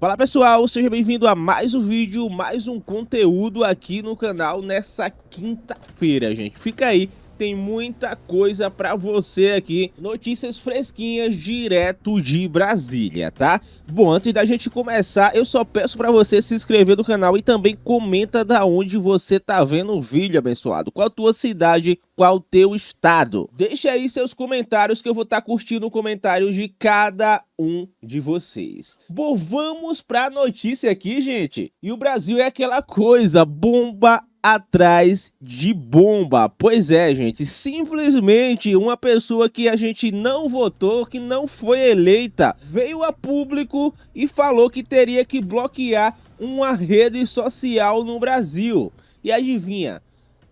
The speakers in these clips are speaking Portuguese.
Fala pessoal, seja bem-vindo a mais um vídeo, mais um conteúdo aqui no canal nessa quinta-feira, gente. Fica aí, tem muita coisa pra você aqui, notícias fresquinhas direto de Brasília, tá? Bom, antes da gente começar, eu só peço pra você se inscrever no canal e também comenta da onde você tá vendo o vídeo, abençoado. Qual a tua cidade, qual o teu estado? Deixa aí seus comentários que eu vou estar curtindo o comentário de cada um de vocês. Bom, vamos pra notícia aqui, gente. E o Brasil é aquela coisa, bomba atrás de bomba. Pois é, gente, simplesmente uma pessoa que a gente não votou, que não foi eleita, veio a público e falou que teria que bloquear uma rede social no Brasil. E adivinha?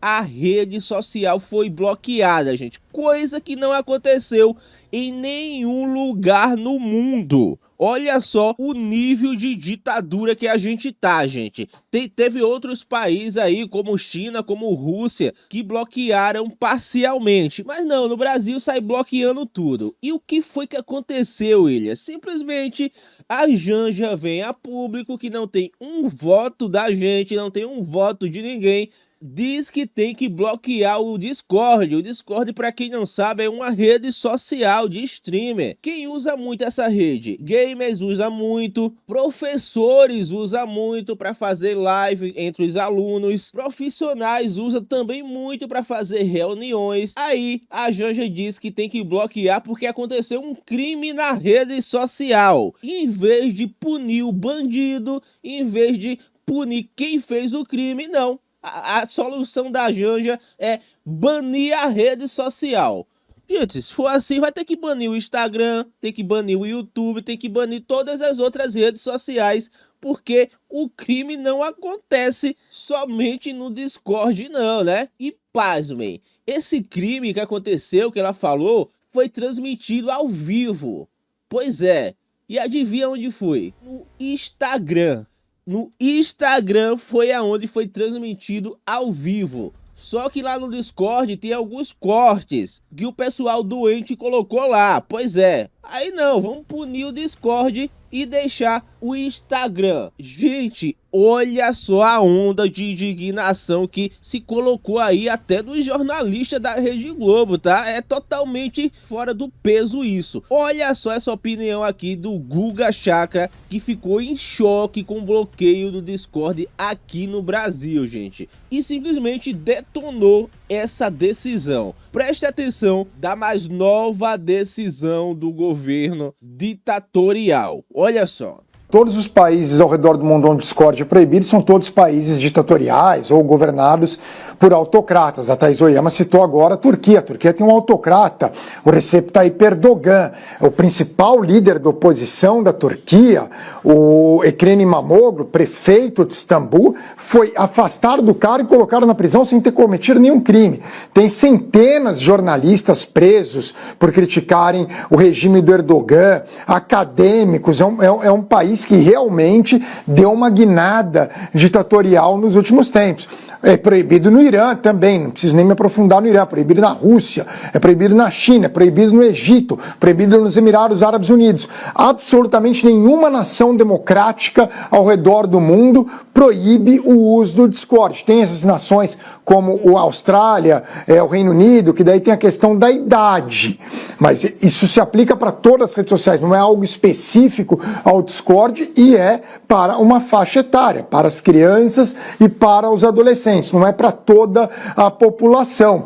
A rede social foi bloqueada, gente. Coisa que não aconteceu em nenhum lugar no mundo. Olha só o nível de ditadura que a gente tá, gente. Teve outros países aí, como China, como Rússia, que bloquearam parcialmente. Mas não, no Brasil sai bloqueando tudo. E o que foi que aconteceu, William? Simplesmente a Janja vem a público que não tem um voto da gente, não tem um voto de ninguém. Diz que tem que bloquear o Discord. O Discord, para quem não sabe, é uma rede social de streamer. Quem usa muito essa rede? Gamers usa muito, professores usa muito para fazer live entre os alunos, profissionais usa também muito para fazer reuniões. Aí a Janja diz que tem que bloquear porque aconteceu um crime na rede social. Em vez de punir o bandido, em vez de punir quem fez o crime, não. A solução da Janja é banir a rede social. Gente, se for assim, vai ter que banir o Instagram, tem que banir o YouTube, tem que banir todas as outras redes sociais, porque o crime não acontece somente no Discord, não, né? E pasmem, esse crime que aconteceu, que ela falou, foi transmitido ao vivo. Pois é, e adivinha onde foi? No Instagram. No Instagram foi aonde foi transmitido ao vivo. Só que lá no Discord tem alguns cortes que o pessoal doente colocou lá. Pois é, aí não, vamos punir o Discord e deixar o Instagram. Gente, olha só a onda de indignação que se colocou aí até dos jornalistas da Rede Globo, tá? É totalmente fora do peso isso. Olha só essa opinião aqui do Guga Chakra, que ficou em choque com o bloqueio do Discord aqui no Brasil, gente. E simplesmente detonou essa decisão. Preste atenção da mais nova decisão do governo ditatorial. Olha só. Todos os países ao redor do mundo onde o Discord é proibido são todos países ditatoriais ou governados por autocratas. A Thaís Oyama citou agora a Turquia. A Turquia tem um autocrata, o Recep Tayyip Erdogan. O principal líder da oposição da Turquia, o Ekrem İmamoğlu, prefeito de Istambul, foi afastado do cargo e colocado na prisão sem ter cometido nenhum crime. Tem centenas de jornalistas presos por criticarem o regime do Erdogan, acadêmicos. É um país que realmente deu uma guinada ditatorial nos últimos tempos. É proibido no Irã também, não preciso nem me aprofundar no Irã, é proibido na Rússia, é proibido na China, é proibido no Egito, proibido nos Emirados Árabes Unidos. Absolutamente nenhuma nação democrática ao redor do mundo proíbe o uso do Discord. Tem essas nações como a Austrália, o Reino Unido, que daí tem a questão da idade, mas isso se aplica para todas as redes sociais, não é algo específico ao Discord e é para uma faixa etária, para as crianças e para os adolescentes. Não é para toda a população.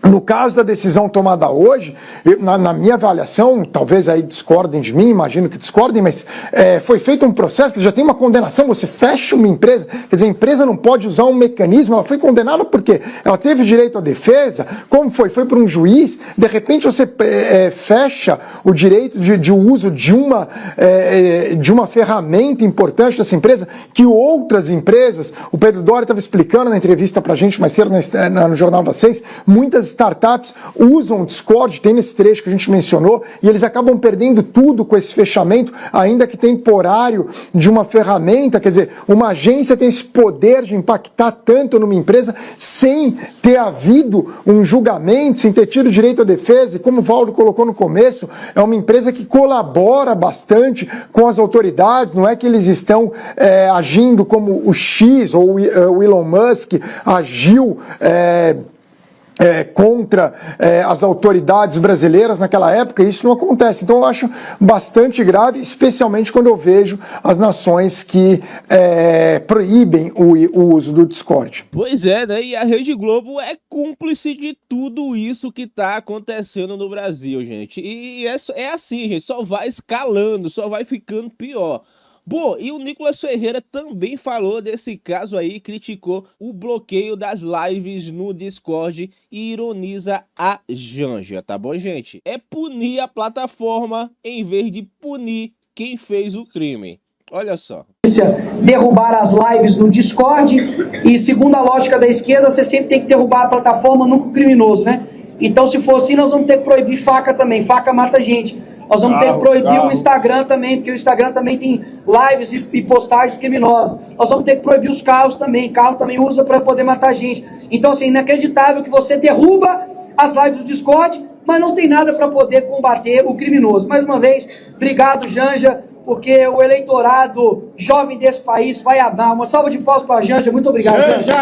No caso da decisão tomada hoje, na minha avaliação, talvez aí discordem de mim, imagino que discordem, mas foi feito um processo que já tem uma condenação, você fecha uma empresa, quer dizer, a empresa não pode usar um mecanismo, ela foi condenada porque ela teve direito à defesa, como foi? Foi para um juiz, de repente você fecha o direito de uso de uma ferramenta importante dessa empresa, que outras empresas, o Pedro Doria estava explicando na entrevista para a gente mais cedo no Jornal das 6, muitas startups usam o Discord, tem nesse trecho que a gente mencionou, e eles acabam perdendo tudo com esse fechamento, ainda que temporário, de uma ferramenta. Quer dizer, uma agência tem esse poder de impactar tanto numa empresa sem ter havido um julgamento, sem ter tido direito à defesa, e como o Valdo colocou no começo, é uma empresa que colabora bastante com as autoridades, não é que eles estão agindo como o X ou o Elon Musk agiu contra as autoridades brasileiras naquela época. Isso não acontece. Então eu acho bastante grave, especialmente quando eu vejo as nações que proíbem o uso do Discord. Pois é, né? E a Rede Globo é cúmplice de tudo isso que tá acontecendo no Brasil, gente. E é assim, gente, só vai escalando, só vai ficando pior. Bom, e o Nicolas Ferreira também falou desse caso aí, criticou o bloqueio das lives no Discord e ironiza a Janja, tá bom, gente? É punir a plataforma em vez de punir quem fez o crime. Olha só. Derrubar as lives no Discord e, segundo a lógica da esquerda, você sempre tem que derrubar a plataforma, nunca o criminoso, né? Então, se for assim, nós vamos ter que proibir faca também. Faca mata gente. Nós vamos ter que proibir o Instagram também, porque o Instagram também tem lives e postagens criminosas. Nós vamos ter que proibir os carros também. Carro também usa para poder matar gente. Então, assim, inacreditável que você derruba as lives do Discord, mas não tem nada para poder combater o criminoso. Mais uma vez, obrigado, Janja, porque o eleitorado jovem desse país vai amar. Uma salva de palmas para a Janja. Muito obrigado, Janja!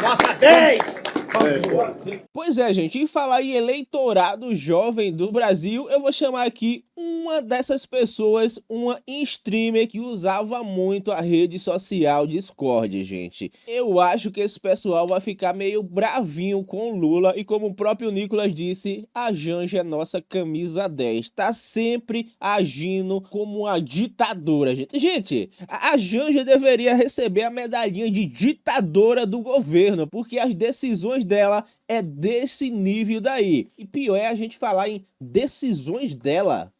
Nossa 10! Pois é, gente, e falar em eleitorado jovem do Brasil, eu vou chamar aqui uma dessas pessoas, uma streamer que usava muito a rede social Discord, gente. Eu acho que esse pessoal vai ficar meio bravinho com o Lula e, como o próprio Nicolas disse, a Janja é nossa camisa 10, tá sempre agindo como uma ditadora, gente. Gente, a Janja deveria receber a medalhinha de ditadora do governo, porque as decisões dela é desse nível daí. E pior é a gente falar em decisões dela.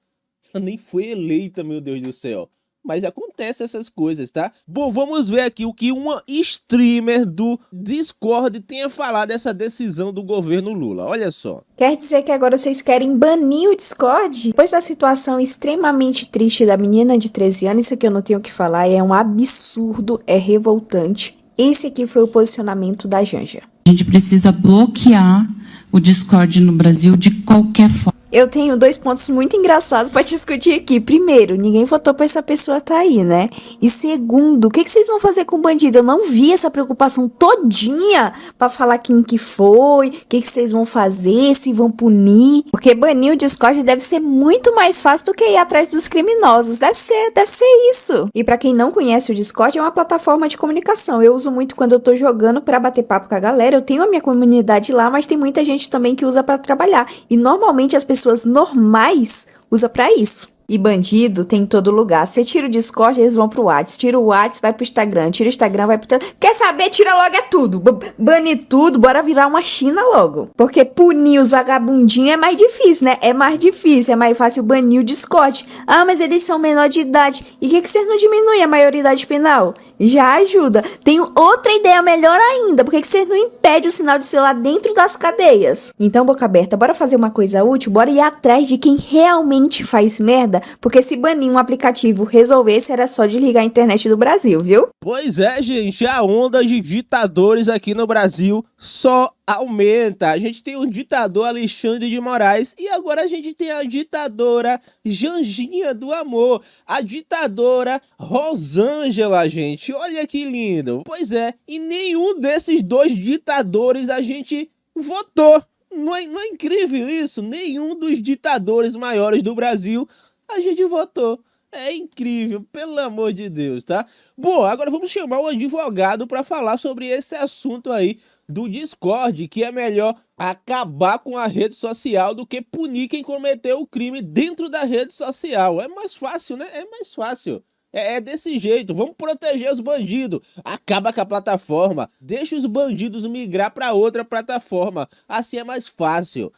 Ela nem foi eleita, meu Deus do céu. Mas acontece essas coisas, tá? Bom, vamos ver aqui o que uma streamer do Discord tem a falar dessa decisão do governo Lula. Olha só. Quer dizer que agora vocês querem banir o Discord? Depois da situação extremamente triste da menina de 13 anos, isso aqui eu não tenho o que falar, é um absurdo, é revoltante. Esse aqui foi o posicionamento da Janja. A gente precisa bloquear o Discord no Brasil de qualquer forma. Eu tenho 2 pontos muito engraçados pra discutir aqui. Primeiro, ninguém votou pra essa pessoa tá aí, né? E segundo, o que vocês vão fazer com o bandido? Eu não vi essa preocupação todinha pra falar quem que foi, o que vocês vão fazer, se vão punir. Porque banir o Discord deve ser muito mais fácil do que ir atrás dos criminosos. Deve ser isso. E pra quem não conhece o Discord, é uma plataforma de comunicação. Eu uso muito quando eu tô jogando pra bater papo com a galera. Eu tenho a minha comunidade lá, mas tem muita gente também que usa pra trabalhar. E normalmente as pessoas normais usam pra isso. E bandido tem em todo lugar. Você tira o Discord, eles vão pro WhatsApp. Tira o WhatsApp, vai pro Instagram. Tira o Instagram, vai pro... Quer saber? Tira logo é tudo. Bane tudo, bora virar uma China logo. Porque punir os vagabundinhos é mais difícil, né? É mais difícil, é mais fácil banir o Discord. Ah, mas eles são menor de idade. E por que vocês não diminuem a maioridade penal? Já ajuda. Tenho outra ideia melhor ainda. Por que vocês não impedem o sinal de celular dentro das cadeias? Então, boca aberta, bora fazer uma coisa útil? Bora ir atrás de quem realmente faz merda? Porque se banir um aplicativo resolvesse, era só desligar a internet do Brasil, viu? Pois é, gente, a onda de ditadores aqui no Brasil só aumenta. A gente tem o ditador Alexandre de Moraes e agora a gente tem a ditadora Janjinha do Amor, a ditadora Rosângela, gente. Olha que lindo. Pois é, e nenhum desses dois ditadores a gente votou. Não é incrível isso? Nenhum dos ditadores maiores do Brasil a gente votou. É incrível, pelo amor de Deus, tá? Bom, agora vamos chamar um advogado para falar sobre esse assunto aí do Discord, que é melhor acabar com a rede social do que punir quem cometeu o crime dentro da rede social. É mais fácil, né? É mais fácil. É desse jeito, vamos proteger os bandidos. Acaba com a plataforma, deixa os bandidos migrar para outra plataforma. Assim é mais fácil.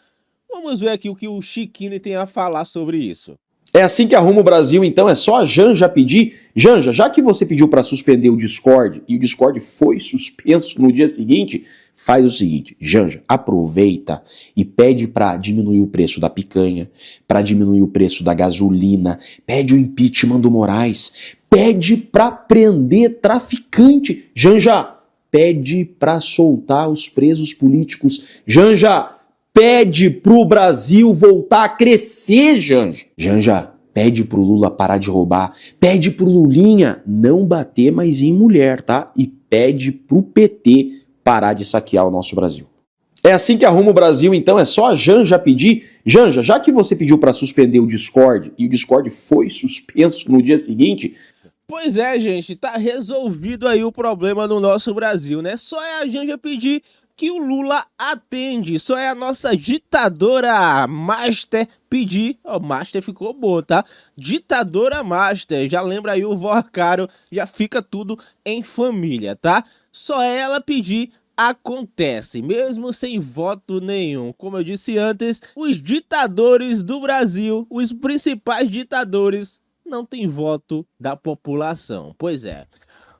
Vamos ver aqui o que o Chiquini tem a falar sobre isso. É assim que arruma o Brasil, então? É só a Janja pedir? Janja, já que você pediu para suspender o Discord e o Discord foi suspenso no dia seguinte, faz o seguinte, Janja, aproveita e pede para diminuir o preço da picanha, para diminuir o preço da gasolina, pede o impeachment do Moraes, pede para prender traficante, Janja, pede para soltar os presos políticos, Janja, pede pro Brasil voltar a crescer, Janja. Janja, pede pro Lula parar de roubar, pede pro Lulinha não bater mais em mulher, tá? E pede pro PT parar de saquear o nosso Brasil. É assim que arruma o Brasil, então é só a Janja pedir. Janja, já que você pediu para suspender o Discord e o Discord foi suspenso no dia seguinte... Pois é, gente, tá resolvido aí o problema no nosso Brasil, né? Só é a Janja pedir que o Lula atende, só é a nossa ditadora Master pedir, ó, Master ficou bom, tá? Ditadora Master, já lembra aí o Vorcaro, já fica tudo em família, tá? Só é ela pedir, acontece, mesmo sem voto nenhum. Como eu disse antes, os ditadores do Brasil, os principais ditadores, não tem voto da população, pois é.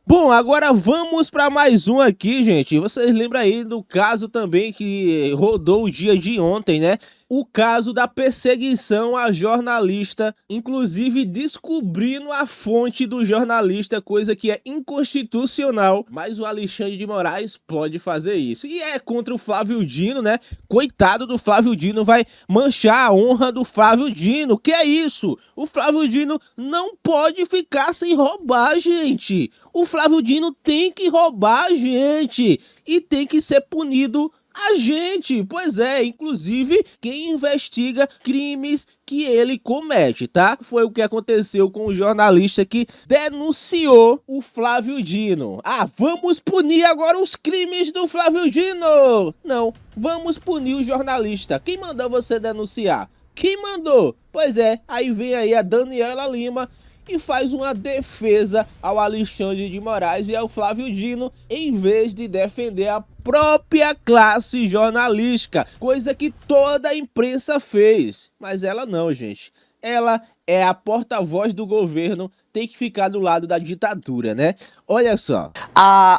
Bom, agora vamos para mais um aqui, gente. Vocês lembram aí do caso também que rodou o dia de ontem, né? O caso da perseguição a jornalista, inclusive descobrindo a fonte do jornalista, coisa que é inconstitucional, mas o Alexandre de Moraes pode fazer isso. E é contra o Flávio Dino, né? Coitado do Flávio Dino, vai manchar a honra do Flávio Dino. Que é isso? O Flávio Dino não pode ficar sem roubar, gente. O Flávio Dino tem que roubar, gente. E tem que ser punido a gente, pois é, inclusive quem investiga crimes que ele comete, tá? Foi o que aconteceu com o jornalista que denunciou o Flávio Dino. Ah, vamos punir agora os crimes do Flávio Dino! Não, vamos punir o jornalista. Quem mandou você denunciar? Quem mandou? Pois é, aí vem aí a Daniela Lima e faz uma defesa ao Alexandre de Moraes e ao Flávio Dino, em vez de defender a própria classe jornalística, coisa que toda a imprensa fez. Mas ela não, gente. Ela é a porta-voz do governo, tem que ficar do lado da ditadura, né? Olha só.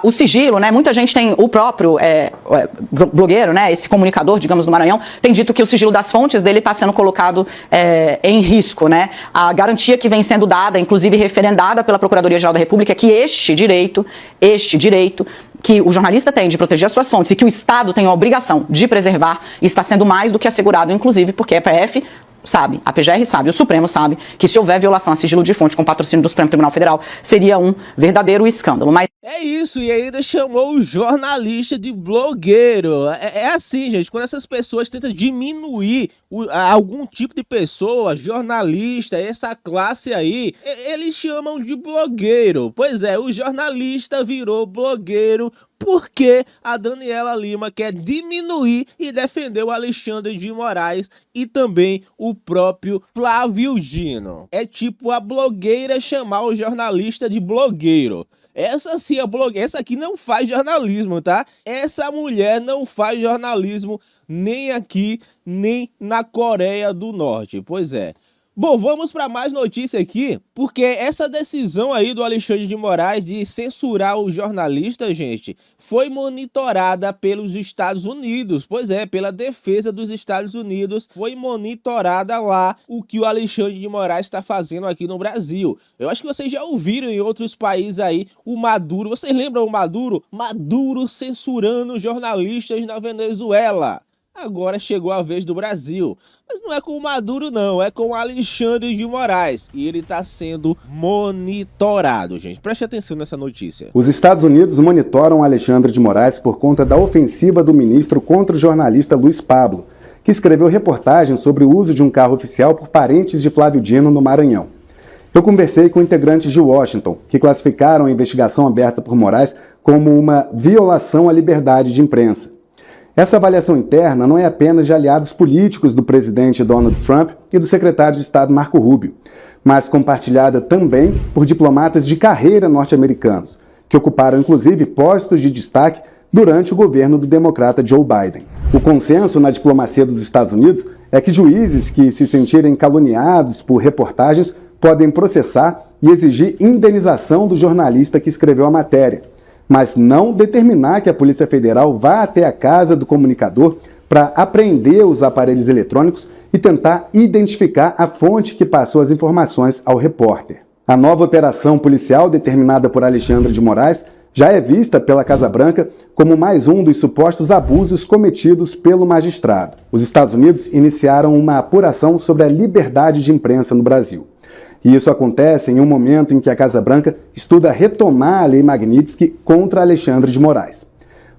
O sigilo, né? Muita gente tem, o próprio blogueiro, né? Esse comunicador, digamos, do Maranhão, tem dito que o sigilo das fontes dele está sendo colocado em risco, né? A garantia que vem sendo dada, inclusive referendada pela Procuradoria-Geral da República, é que este direito que o jornalista tem de proteger as suas fontes e que o Estado tem a obrigação de preservar, está sendo mais do que assegurado, inclusive porque a PF sabe, a PGR sabe, o Supremo sabe que se houver violação a sigilo de fonte com patrocínio do Supremo Tribunal Federal, seria um verdadeiro escândalo. Mas é isso, e ainda chamou o jornalista de blogueiro. É assim, gente, quando essas pessoas tentam diminuir algum tipo de pessoa, jornalista, essa classe aí, eles chamam de blogueiro. Pois é, o jornalista virou blogueiro porque a Daniela Lima quer diminuir e defender o Alexandre de Moraes e também o próprio Flávio Dino. É tipo a blogueira chamar o jornalista de blogueiro. Essa sim é blogueira, essa aqui não faz jornalismo, tá? Essa mulher não faz jornalismo nem aqui, nem na Coreia do Norte, pois é. Bom, vamos para mais notícia aqui, porque essa decisão aí do Alexandre de Moraes de censurar o jornalista, gente, foi monitorada pelos Estados Unidos. Pois é, pela defesa dos Estados Unidos, foi monitorada lá o que o Alexandre de Moraes está fazendo aqui no Brasil. Eu acho que vocês já ouviram em outros países aí o Maduro. Vocês lembram o Maduro? Maduro censurando jornalistas na Venezuela. Agora chegou a vez do Brasil, mas não é com o Maduro não, é com o Alexandre de Moraes, e ele está sendo monitorado, gente, preste atenção nessa notícia. Os Estados Unidos monitoram Alexandre de Moraes por conta da ofensiva do ministro contra o jornalista Luiz Pablo, que escreveu reportagem sobre o uso de um carro oficial por parentes de Flávio Dino no Maranhão. Eu conversei com integrantes de Washington, que classificaram a investigação aberta por Moraes como uma violação à liberdade de imprensa. Essa avaliação interna não é apenas de aliados políticos do presidente Donald Trump e do secretário de Estado Marco Rubio, mas compartilhada também por diplomatas de carreira norte-americanos, que ocuparam inclusive postos de destaque durante o governo do democrata Joe Biden. O consenso na diplomacia dos Estados Unidos é que juízes que se sentirem caluniados por reportagens podem processar e exigir indenização do jornalista que escreveu a matéria, mas não determinar que a Polícia Federal vá até a casa do comunicador para apreender os aparelhos eletrônicos e tentar identificar a fonte que passou as informações ao repórter. A nova operação policial determinada por Alexandre de Moraes já é vista pela Casa Branca como mais um dos supostos abusos cometidos pelo magistrado. Os Estados Unidos iniciaram uma apuração sobre a liberdade de imprensa no Brasil. E isso acontece em um momento em que a Casa Branca estuda retomar a Lei Magnitsky contra Alexandre de Moraes.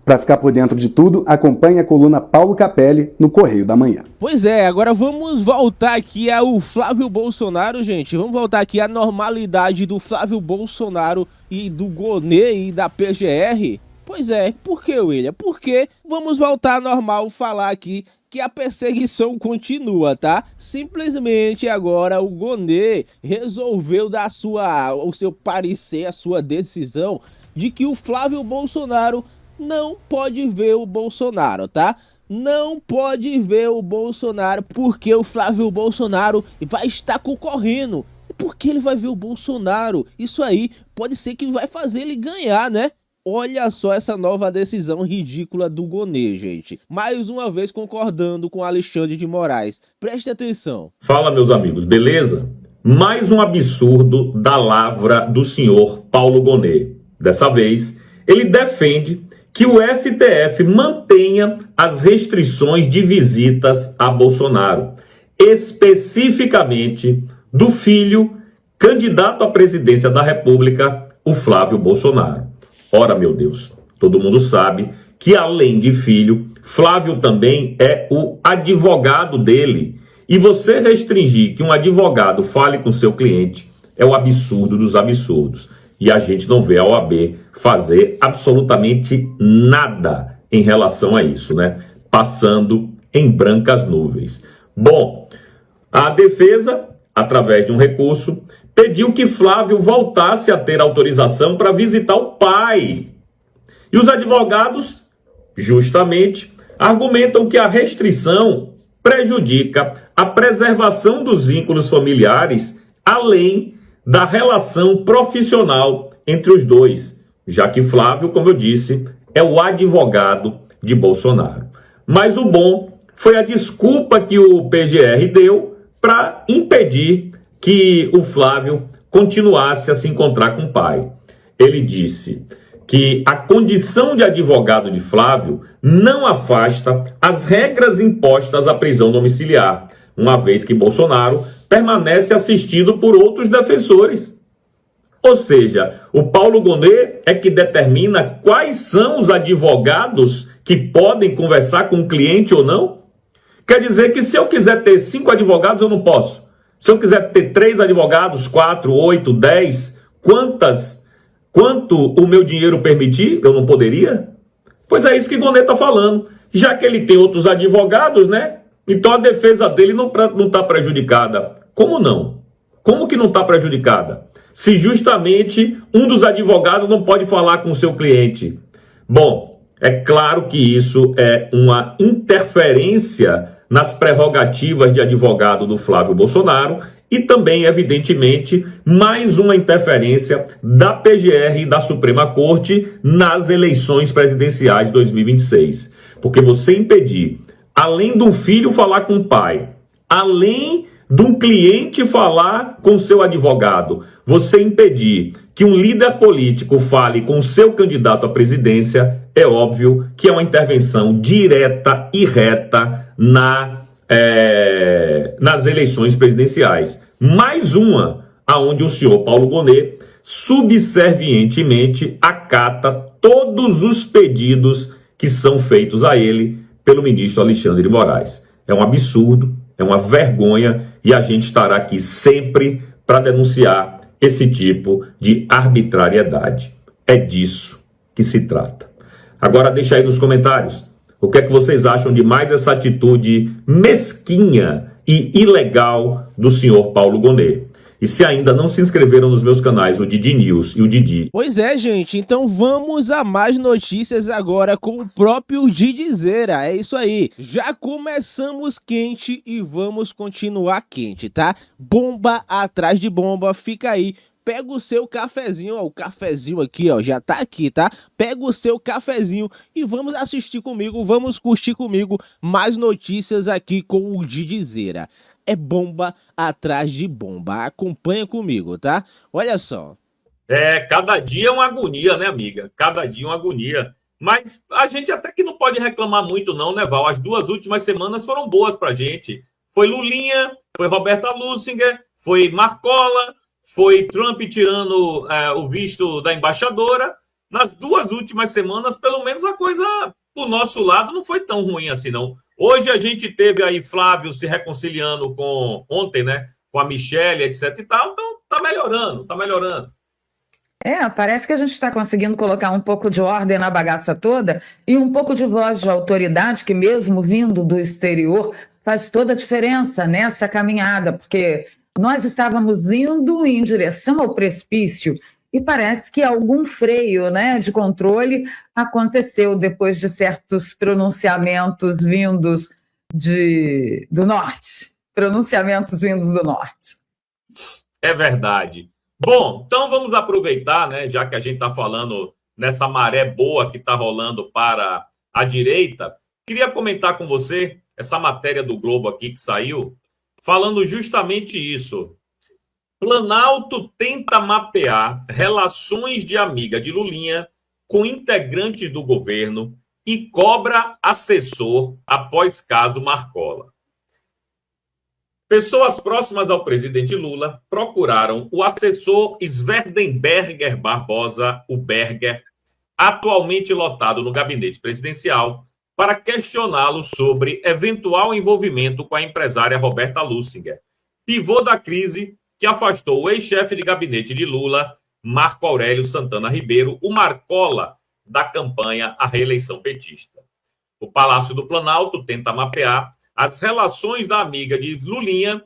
Para ficar por dentro de tudo, acompanhe a coluna Paulo Capelli no Correio da Manhã. Pois é, agora vamos voltar aqui ao Flávio Bolsonaro, gente. Vamos voltar aqui à normalidade do Flávio Bolsonaro e do Gonê e da PGR. Pois é, por que, William? Porque vamos voltar ao normal, falar aqui que a perseguição continua, tá? Simplesmente agora o Gonê resolveu dar o seu parecer, a sua decisão de que o Flávio Bolsonaro não pode ver o Bolsonaro, tá? Não pode ver o Bolsonaro porque o Flávio Bolsonaro vai estar concorrendo. Por que ele vai ver o Bolsonaro? Isso aí pode ser que vai fazer ele ganhar, né? Olha só essa nova decisão ridícula do Gonê, gente. Mais uma vez concordando com Alexandre de Moraes. Preste atenção. Fala, meus amigos, beleza? Mais um absurdo da lavra do senhor Paulo Gonê. Dessa vez, ele defende que o STF mantenha as restrições de visitas a Bolsonaro, especificamente do filho, candidato à presidência da República, o Flávio Bolsonaro. Ora, meu Deus, todo mundo sabe que além de filho, Flávio também é o advogado dele. E você restringir que um advogado fale com seu cliente é o absurdo dos absurdos. E a gente não vê a OAB fazer absolutamente nada em relação a isso, né? Passando em brancas nuvens. Bom, a defesa, através de um recurso, pediu que Flávio voltasse a ter autorização para visitar o pai. E os advogados, justamente, argumentam que a restrição prejudica a preservação dos vínculos familiares, além da relação profissional entre os dois, já que Flávio, como eu disse, é o advogado de Bolsonaro. Mas o bom foi a desculpa que o PGR deu para impedir que o Flávio continuasse a se encontrar com o pai. Ele disse que a condição de advogado de Flávio não afasta as regras impostas à prisão domiciliar, uma vez que Bolsonaro permanece assistido por outros defensores. Ou seja, o Paulo Gonê é que determina quais são os advogados que podem conversar com o cliente ou não? Quer dizer que se eu quiser ter 5 advogados, eu não posso. Se eu quiser ter 3 advogados, 4, 8, 10, quanto o meu dinheiro permitir, eu não poderia? Pois é isso que Gonê está falando. Já que ele tem outros advogados, né? Então a defesa dele não está prejudicada. Como não? Como que não está prejudicada? Se justamente um dos advogados não pode falar com o seu cliente. Bom, é claro que isso é uma interferência nas prerrogativas de advogado do Flávio Bolsonaro e também, evidentemente, mais uma interferência da PGR e da Suprema Corte nas eleições presidenciais de 2026. Porque você impedir, além de um filho falar com o pai, além de um cliente falar com seu advogado, você impedir que um líder político fale com seu candidato à presidência, é óbvio que é uma intervenção direta e reta nas eleições presidenciais. Mais uma, aonde o senhor Paulo Gonê subservientemente acata todos os pedidos que são feitos a ele pelo ministro Alexandre de Moraes. É um absurdo, é uma vergonha e a gente estará aqui sempre para denunciar esse tipo de arbitrariedade. É disso que se trata. Agora deixa aí nos comentários o que é que vocês acham de mais essa atitude mesquinha e ilegal do senhor Paulo Gonê. E se ainda não se inscreveram nos meus canais, o Didi News e o Didi... Pois é, gente, então vamos a mais notícias agora com o próprio Didizeira. É isso aí, já começamos quente e vamos continuar quente, tá? Bomba atrás de bomba, fica aí pega o seu cafezinho, ó, o cafezinho aqui, ó, já tá aqui, tá? Pega o seu cafezinho e vamos assistir comigo, vamos curtir comigo mais notícias aqui com o Didizeira. É bomba atrás de bomba, acompanha comigo, tá? Olha só. Cada dia é uma agonia, né, amiga? Cada dia é uma agonia. Mas a gente até que não pode reclamar muito não, né, Val? As 2 últimas semanas foram boas pra gente. Foi Lulinha, foi Roberta Lussinger, foi Marcola, foi Trump tirando o visto da embaixadora. Nas 2 últimas semanas, pelo menos a coisa do nosso lado não foi tão ruim assim, não. Hoje a gente teve aí Flávio se reconciliando ontem, né, com a Michelle, etc e tal. Então tá melhorando, tá melhorando. Parece que a gente está conseguindo colocar um pouco de ordem na bagaça toda e um pouco de voz de autoridade, que mesmo vindo do exterior, faz toda a diferença nessa caminhada, porque nós estávamos indo em direção ao precipício e parece que algum freio, né, de controle aconteceu depois de certos pronunciamentos vindos do norte. Pronunciamentos vindos do norte. É verdade. Bom, então vamos aproveitar, né, já que a gente está falando nessa maré boa que está rolando para a direita, queria comentar com você essa matéria do Globo aqui que saiu, falando justamente isso. Planalto tenta mapear relações de amiga de Lulinha com integrantes do governo e cobra assessor após caso Marcola. Pessoas próximas ao presidente Lula procuraram o assessor Swerdenberger Barbosa, o Berger, atualmente lotado no gabinete presidencial, para questioná-lo sobre eventual envolvimento com a empresária Roberta Lussinger, pivô da crise que afastou o ex-chefe de gabinete de Lula, Marco Aurélio Santana Ribeiro, o Marcola, da campanha à reeleição petista. O Palácio do Planalto tenta mapear as relações da amiga de Lulinha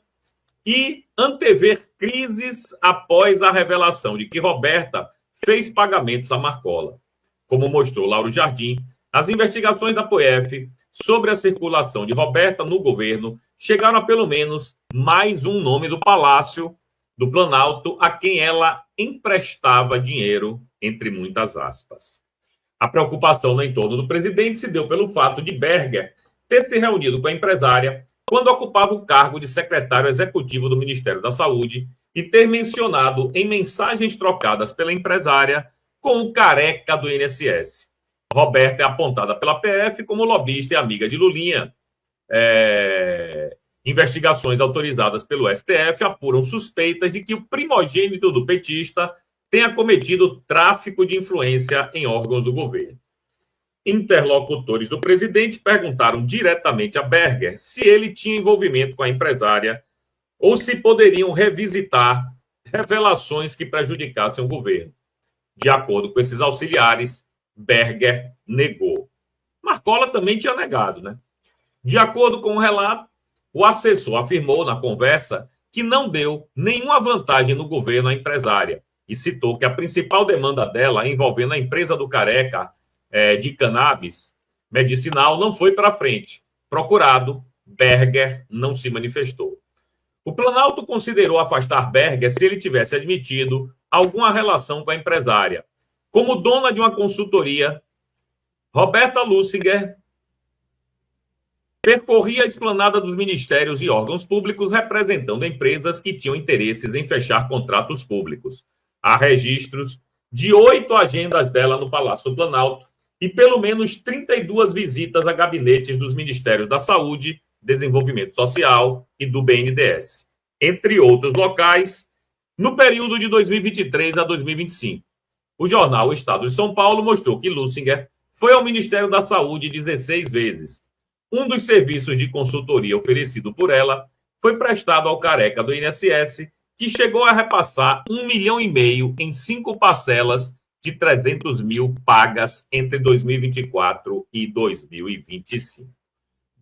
e antever crises após a revelação de que Roberta fez pagamentos a Marcola. Como mostrou Lauro Jardim, as investigações da POF sobre a circulação de Roberta no governo chegaram a pelo menos mais um nome do Palácio do Planalto a quem ela emprestava dinheiro, entre muitas aspas. A preocupação no entorno do presidente se deu pelo fato de Berger ter se reunido com a empresária quando ocupava o cargo de secretário executivo do Ministério da Saúde e ter mencionado em mensagens trocadas pela empresária com o careca do INSS. Roberta é apontada pela PF como lobista e amiga de Lulinha. Investigações autorizadas pelo STF apuram suspeitas de que o primogênito do petista tenha cometido tráfico de influência em órgãos do governo. Interlocutores do presidente perguntaram diretamente a Berger se ele tinha envolvimento com a empresária ou se poderiam revisitar revelações que prejudicassem o governo. De acordo com esses auxiliares, Berger negou. Marcola também tinha negado, né? De acordo com o relato, o assessor afirmou na conversa que não deu nenhuma vantagem no governo à empresária e citou que a principal demanda dela, envolvendo a empresa do careca de cannabis medicinal, não foi para frente. Procurado, Berger não se manifestou. O Planalto considerou afastar Berger se ele tivesse admitido alguma relação com a empresária. Como dona de uma consultoria, Roberta Lussinger percorria a esplanada dos ministérios e órgãos públicos representando empresas que tinham interesses em fechar contratos públicos. Há registros de 8 agendas dela no Palácio do Planalto e pelo menos 32 visitas a gabinetes dos Ministérios da Saúde, Desenvolvimento Social e do BNDES, entre outros locais, no período de 2023 a 2025. O jornal O Estado de São Paulo mostrou que Lussinger foi ao Ministério da Saúde 16 vezes. Um dos serviços de consultoria oferecido por ela foi prestado ao careca do INSS, que chegou a repassar 1,5 milhão em 5 parcelas de 300 mil pagas entre 2024 e 2025.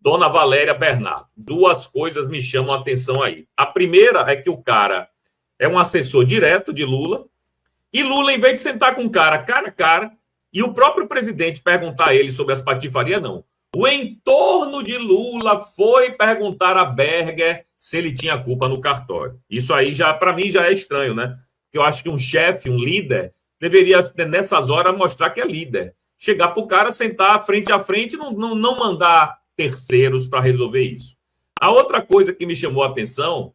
Dona Valéria Bernardo, 2 coisas me chamam a atenção aí. A primeira é que o cara é um assessor direto de Lula, e Lula, em vez de sentar com o cara a cara, e o próprio presidente perguntar a ele sobre as patifarias, não. O entorno de Lula foi perguntar a Berger se ele tinha culpa no cartório. Isso aí, já para mim, já é estranho, né? que eu acho que um chefe, um líder, deveria, nessas horas, mostrar que é líder. Chegar para o cara, sentar frente a frente e não mandar terceiros para resolver isso. A outra coisa que me chamou a atenção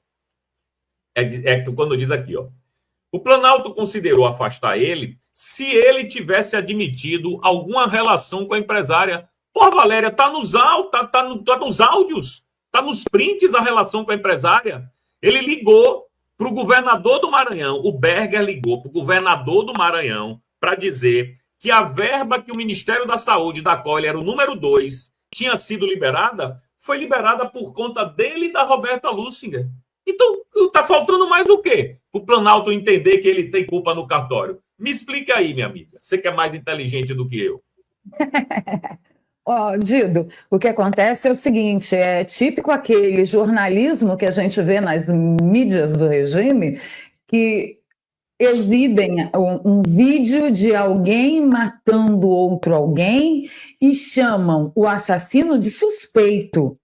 é que quando diz aqui, ó, o Planalto considerou afastar ele se ele tivesse admitido alguma relação com a empresária. Pô, Valéria, tá nos áudios, tá nos prints a relação com a empresária. Ele ligou para o governador do Maranhão, o Berger ligou para o governador do Maranhão para dizer que a verba que o Ministério da Saúde, da qual ele era o número 2, tinha sido liberada, foi liberada por conta dele e da Roberta Lussinger. Então, tá faltando mais o quê? O Planalto entender que ele tem culpa no cartório. Me explica aí, minha amiga. Você que é mais inteligente do que eu. Ó, Dido, o que acontece é o seguinte, é típico aquele jornalismo que a gente vê nas mídias do regime, que exibem um vídeo de alguém matando outro alguém e chamam o assassino de suspeito.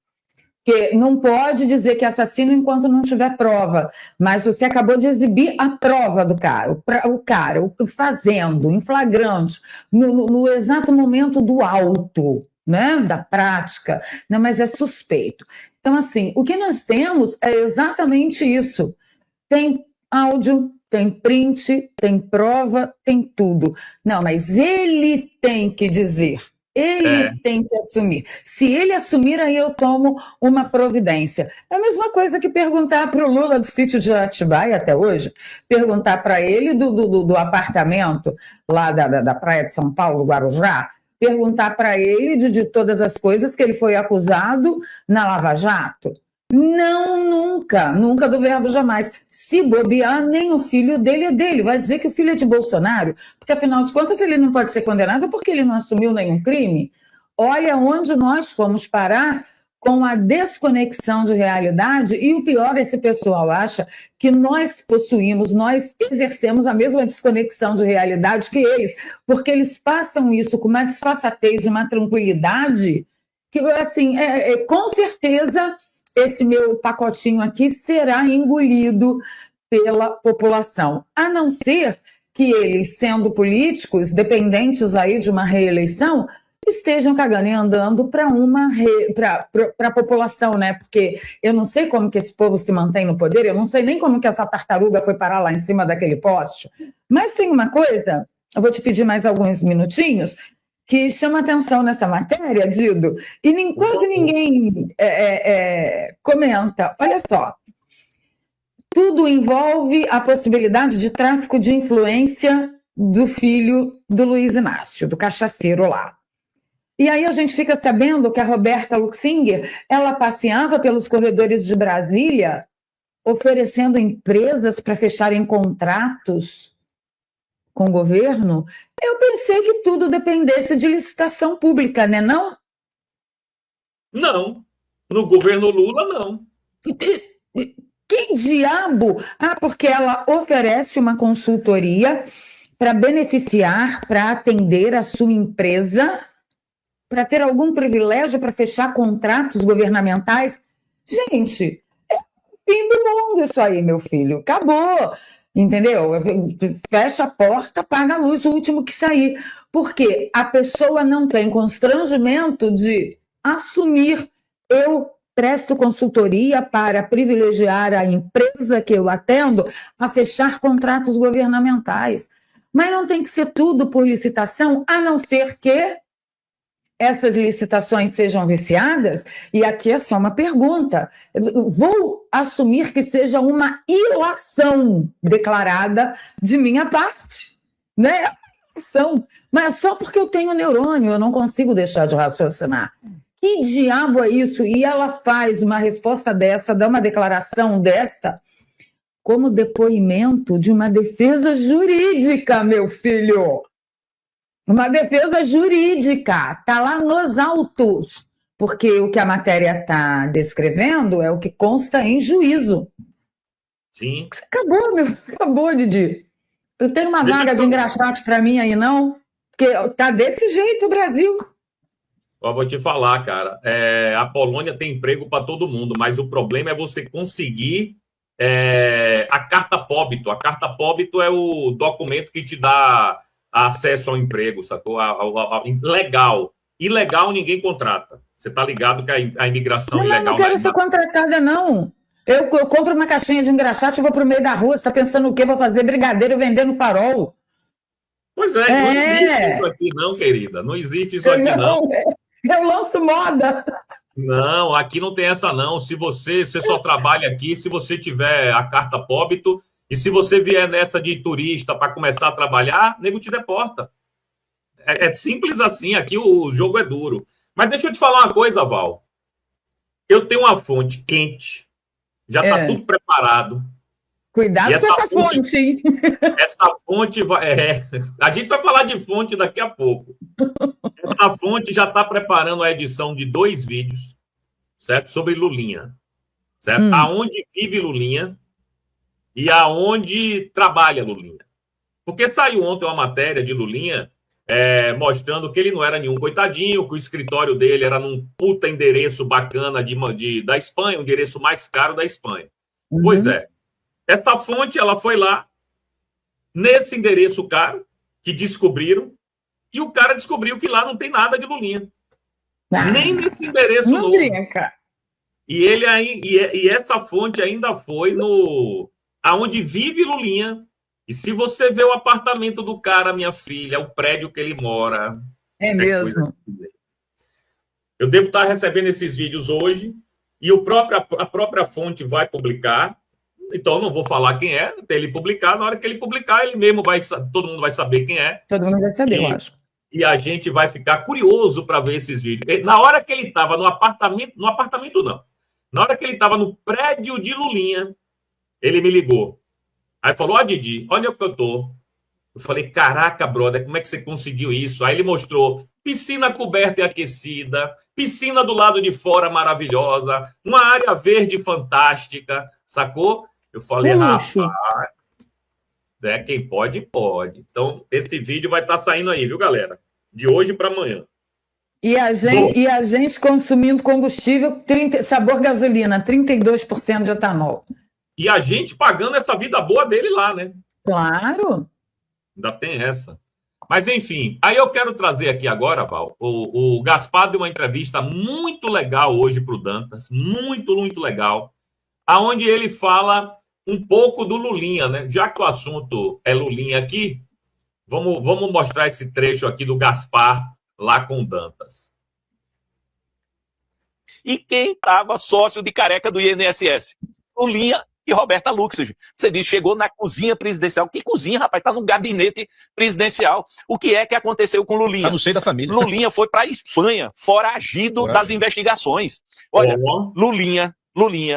Que não pode dizer que é assassino enquanto não tiver prova, mas você acabou de exibir a prova do cara, o fazendo, em flagrante, no exato momento do auto, né, da prática, não, mas é suspeito. Então, assim, o que nós temos é exatamente isso. Tem áudio, tem print, tem prova, tem tudo. Não, mas ele tem que dizer. Ele tem que assumir. Se ele assumir, aí eu tomo uma providência. É a mesma coisa que perguntar para o Lula do sítio de Atibaia até hoje, perguntar para ele do apartamento lá da praia de São Paulo, Guarujá, perguntar para ele de todas as coisas que ele foi acusado na Lava Jato. Não, nunca, nunca do verbo jamais. Se bobear, nem o filho dele é dele. Vai dizer que o filho é de Bolsonaro, porque afinal de contas ele não pode ser condenado porque ele não assumiu nenhum crime. Olha onde nós fomos parar com a desconexão de realidade e o pior, esse pessoal acha que nós possuímos, nós exercemos a mesma desconexão de realidade que eles, porque eles passam isso com uma disfarçatez e uma tranquilidade que, assim, com certeza esse meu pacotinho aqui será engolido pela população, a não ser que eles, sendo políticos, dependentes aí de uma reeleição, estejam cagando e andando para a população, né? Porque eu não sei como que esse povo se mantém no poder, eu não sei nem como que essa tartaruga foi parar lá em cima daquele poste, mas tem uma coisa, eu vou te pedir mais alguns minutinhos, que chama atenção nessa matéria, Dido, e quase ninguém comenta. Olha só, tudo envolve a possibilidade de tráfico de influência do filho do Luiz Inácio, do cachaceiro lá. E aí a gente fica sabendo que a Roberta Lussinger, ela passeava pelos corredores de Brasília, oferecendo empresas para fecharem contratos com o governo. Eu pensei que tudo dependesse de licitação pública, né, não? Não. No governo Lula, não. Que diabo? Ah, porque ela oferece uma consultoria para beneficiar, para atender a sua empresa, para ter algum privilégio para fechar contratos governamentais. Gente, é o fim do mundo isso aí, meu filho. Acabou. Entendeu? Fecha a porta, apaga a luz, o último que sair. Porque a pessoa não tem constrangimento de assumir. Eu presto consultoria para privilegiar a empresa que eu atendo a fechar contratos governamentais. Mas não tem que ser tudo por licitação, a não ser que essas licitações sejam viciadas, e aqui é só uma pergunta. Vou assumir que seja uma ilação declarada de minha parte, né? Mas só porque eu tenho neurônio, eu não consigo deixar de raciocinar. Que diabo é isso? E ela faz uma resposta dessa, dá uma declaração desta, como depoimento de uma defesa jurídica, meu filho. Uma defesa jurídica, está lá nos autos, porque o que a matéria está descrevendo é o que consta em juízo. Sim. Acabou, Didi. Eu tenho uma vaga de engraxate para mim aí, não? Porque tá desse jeito o Brasil. Eu vou te falar, cara, a Polônia tem emprego para todo mundo, mas o problema é você conseguir a carta póbito. A carta póbito é o documento que te dá acesso ao emprego, sacou? Legal. Ilegal ninguém contrata. Você tá ligado que a imigração ilegal... Não quero ser contratada, não. Eu compro uma caixinha de engraxate e vou pro meio da rua. Você tá pensando o quê? Vou fazer brigadeiro e vender no farol. Pois é, não existe isso aqui não, querida. Não existe isso aqui não. Eu lanço moda. Não, aqui não tem essa não. Se você só trabalha aqui, se você tiver a carta póbito, e se você vier nessa de turista para começar a trabalhar, nego te deporta. É simples assim, aqui o jogo é duro. Mas deixa eu te falar uma coisa, Val. Eu tenho uma fonte quente, já está tudo preparado. Cuidado com essa fonte, hein? Essa fonte vai... A gente vai falar de fonte daqui a pouco. Essa fonte já está preparando a edição de 2 vídeos, certo? Sobre Lulinha, certo? Aonde vive Lulinha e aonde trabalha Lulinha. Porque saiu ontem uma matéria de Lulinha mostrando que ele não era nenhum coitadinho, que o escritório dele era num puta endereço bacana da Espanha, o endereço mais caro da Espanha. Pois é. Essa fonte, ela foi lá, nesse endereço caro, que descobriram, e o cara descobriu que lá não tem nada de Lulinha. Nem nesse endereço não novo. Brinca. E essa fonte ainda foi aonde vive Lulinha. E se você vê o apartamento do cara, minha filha, o prédio que ele mora... É mesmo. Eu devo estar recebendo esses vídeos hoje, e a própria fonte vai publicar. Então, eu não vou falar quem é, até ele publicar. Na hora que ele publicar, ele mesmo todo mundo vai saber quem é. Todo mundo vai saber, eu acho. E a gente vai ficar curioso para ver esses vídeos. Na hora que ele estava no apartamento não. Na hora que ele estava no prédio de Lulinha, ele me ligou. Aí falou, Didi, olha o que eu tô. Eu falei, caraca, brother, como é que você conseguiu isso? Aí ele mostrou piscina coberta e aquecida, piscina do lado de fora maravilhosa, uma área verde fantástica, sacou? Eu falei, rapaz, quem pode, pode. Então, esse vídeo vai estar saindo aí, viu, galera? De hoje para amanhã. E a gente consumindo combustível, sabor gasolina, 32% de etanol. E a gente pagando essa vida boa dele lá, né? Claro. Ainda tem essa. Mas, enfim, aí eu quero trazer aqui agora, Val, o Gaspar deu uma entrevista muito legal hoje para o Dantas, muito, muito legal, aonde ele fala um pouco do Lulinha, né? Já que o assunto é Lulinha aqui, vamos mostrar esse trecho aqui do Gaspar lá com o Dantas. E quem estava sócio de careca do INSS? Lulinha e Roberta Luxemburg. Você diz, chegou na cozinha presidencial. Que cozinha, rapaz? Está no gabinete presidencial. O que é que aconteceu com Lulinha? Está no seio da família. Lulinha foi para a Espanha, foragido das investigações. Olha, Lulinha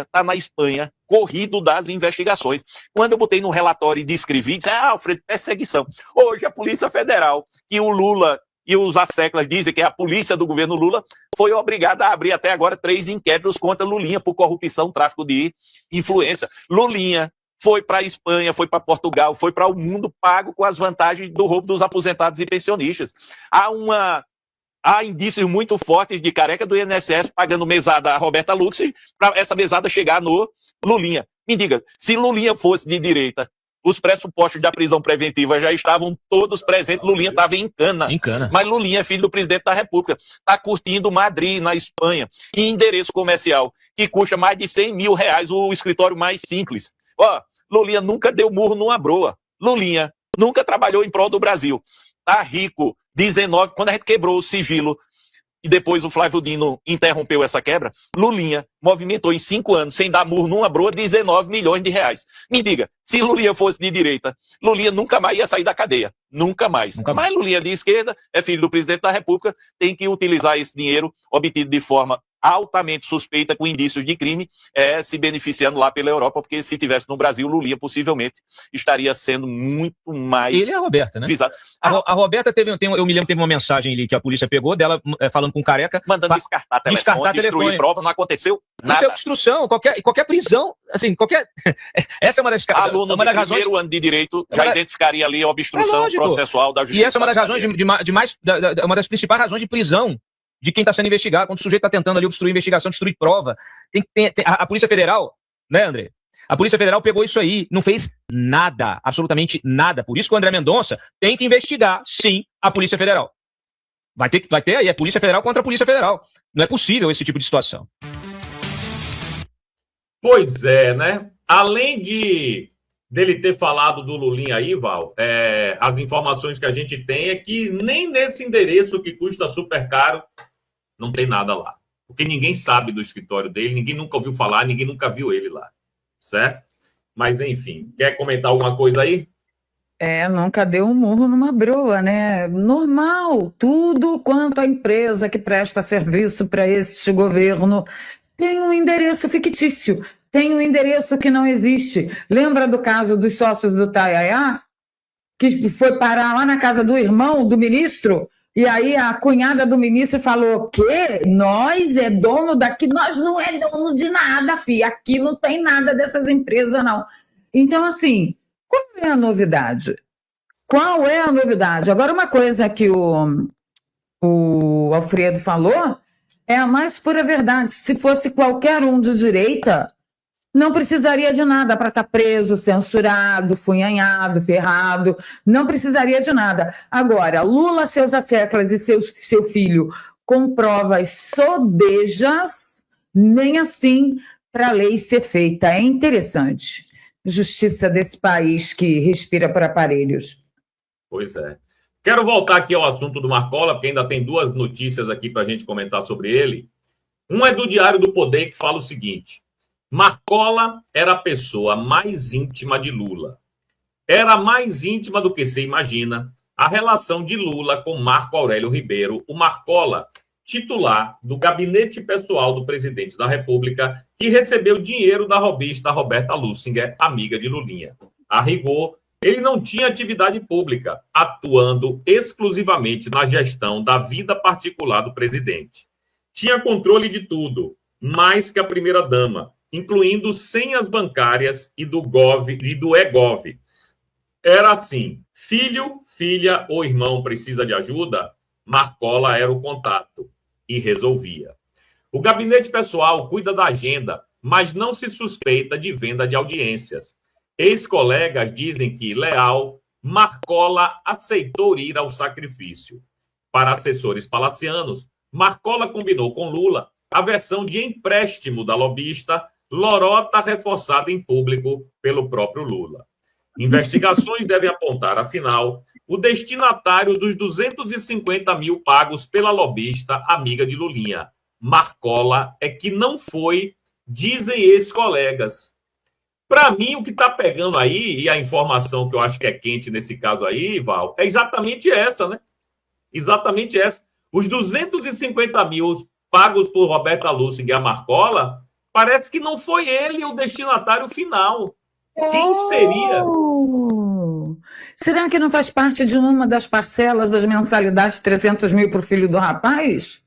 está na Espanha, corrido das investigações. Quando eu botei no relatório e descrevi, disse, Alfredo, perseguição. Hoje a Polícia Federal, que o Lula e os asseclas dizem que é a polícia do governo Lula, foi obrigada a abrir até agora 3 inquéritos contra Lulinha por corrupção, tráfico de influência. Lulinha foi para a Espanha, foi para Portugal, foi para o mundo pago com as vantagens do roubo dos aposentados e pensionistas. Há indícios muito fortes de careca do INSS pagando mesada a Roberta Luxemburg para essa mesada chegar no Lulinha. Me diga, se Lulinha fosse de direita, os pressupostos da prisão preventiva já estavam todos presentes. Lulinha estava em cana. Mas Lulinha é filho do presidente da República. Está curtindo Madrid, na Espanha, em endereço comercial, que custa mais de 100 mil reais o escritório mais simples. Lulinha nunca deu murro numa broa. Lulinha nunca trabalhou em prol do Brasil. Está rico. 19, quando a gente quebrou o sigilo e depois o Flávio Dino interrompeu essa quebra, Lulinha movimentou em 5 anos, sem dar murro numa broa, 19 milhões de reais. Me diga, se Lulinha fosse de direita, Lulinha nunca mais ia sair da cadeia. Nunca mais. Mas Lulinha de esquerda, é filho do presidente da República, tem que utilizar esse dinheiro obtido de forma altamente suspeita, com indícios de crime, se beneficiando lá pela Europa, porque se tivesse no Brasil, Lulinha possivelmente estaria sendo muito mais... Ele é a Roberta, né? visado. A Roberta eu me lembro, teve uma mensagem ali que a polícia pegou dela, falando com o careca... Mandando descartar telefone, destruir prova, não aconteceu nada. Isso é obstrução, qualquer prisão, assim, essa é uma das... Aluno uma das de primeiro ano de Direito já identificaria ali a obstrução processual da Justiça. E essa é uma das razões uma das principais razões de prisão de quem está sendo investigado, quando o sujeito está tentando ali obstruir a investigação, destruir prova. A Polícia Federal, né, André? A Polícia Federal pegou isso aí, não fez nada, absolutamente nada. Por isso que o André Mendonça tem que investigar, sim, a Polícia Federal. Vai ter aí, é Polícia Federal contra a Polícia Federal. Não é possível esse tipo de situação. Pois é, né? Além dele ter falado do Lulinha aí, Val, as informações que a gente tem é que nem nesse endereço que custa super caro, não tem nada lá. Porque ninguém sabe do escritório dele, ninguém nunca ouviu falar, ninguém nunca viu ele lá. Certo? Mas, enfim, quer comentar alguma coisa aí? Nunca deu um murro numa broa, né? Normal, tudo quanto a empresa que presta serviço para este governo tem um endereço fictício, tem um endereço que não existe. Lembra do caso dos sócios do Taiaiá? Que foi parar lá na casa do irmão do ministro? E aí a cunhada do ministro falou: quê? Nós é dono daqui? Nós não é dono de nada, filha. Aqui não tem nada dessas empresas, não. Então, assim, qual é a novidade? Qual é a novidade? Agora, uma coisa que o Alfredo falou é a mais pura verdade. Se fosse qualquer um de direita, não precisaria de nada para estar preso, censurado, funhanhado, ferrado. Não precisaria de nada. Agora, Lula, seus asseclas e seu filho com provas sobejas, nem assim para a lei ser feita. É interessante. Justiça desse país que respira por aparelhos. Pois é. Quero voltar aqui ao assunto do Marcola, porque ainda tem duas notícias aqui para a gente comentar sobre ele. Um é do Diário do Poder, que fala o seguinte: Marcola era a pessoa mais íntima de Lula. Era mais íntima do que se imagina a relação de Lula com Marco Aurélio Ribeiro, o Marcola, titular do gabinete pessoal do presidente da República, que recebeu dinheiro da robista Roberta Lussinger, amiga de Lulinha. A rigor, ele não tinha atividade pública, atuando exclusivamente na gestão da vida particular do presidente. Tinha controle de tudo, mais que a primeira-dama, incluindo senhas bancárias e do eGov. Era assim: filho, filha ou irmão precisa de ajuda? Marcola era o contato e resolvia. O gabinete pessoal cuida da agenda, mas não se suspeita de venda de audiências. Ex-colegas dizem que, leal, Marcola aceitou ir ao sacrifício. Para assessores palacianos, Marcola combinou com Lula a versão de empréstimo da lobista, lorota reforçada em público pelo próprio Lula. Investigações devem apontar, afinal, o destinatário dos 250 mil pagos pela lobista amiga de Lulinha. Marcola é que não foi, dizem ex-colegas. Para mim, o que está pegando aí, e a informação que eu acho que é quente nesse caso aí, Val, é exatamente essa, né? Exatamente essa. Os 250 mil pagos por Roberta Lussinger e a Marcola, parece que não foi ele o destinatário final. Quem seria? Será que não faz parte de uma das parcelas das mensalidades de 300 mil para o filho do rapaz?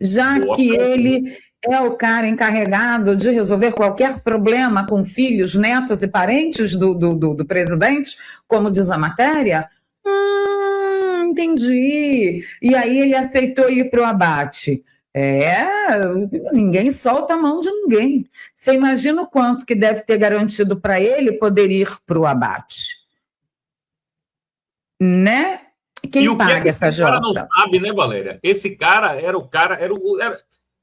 Já Boa que pergunta. ele é o cara encarregado de resolver qualquer problema com filhos, netos e parentes do presidente, como diz a matéria? Entendi. E aí ele aceitou ir para o abate. Ninguém solta a mão de ninguém. Você imagina o quanto que deve ter garantido para ele poder ir para o abate? Né? Quem E o que paga é que essa esse cara não jota? sabe, né, Valéria? Esse cara era o cara...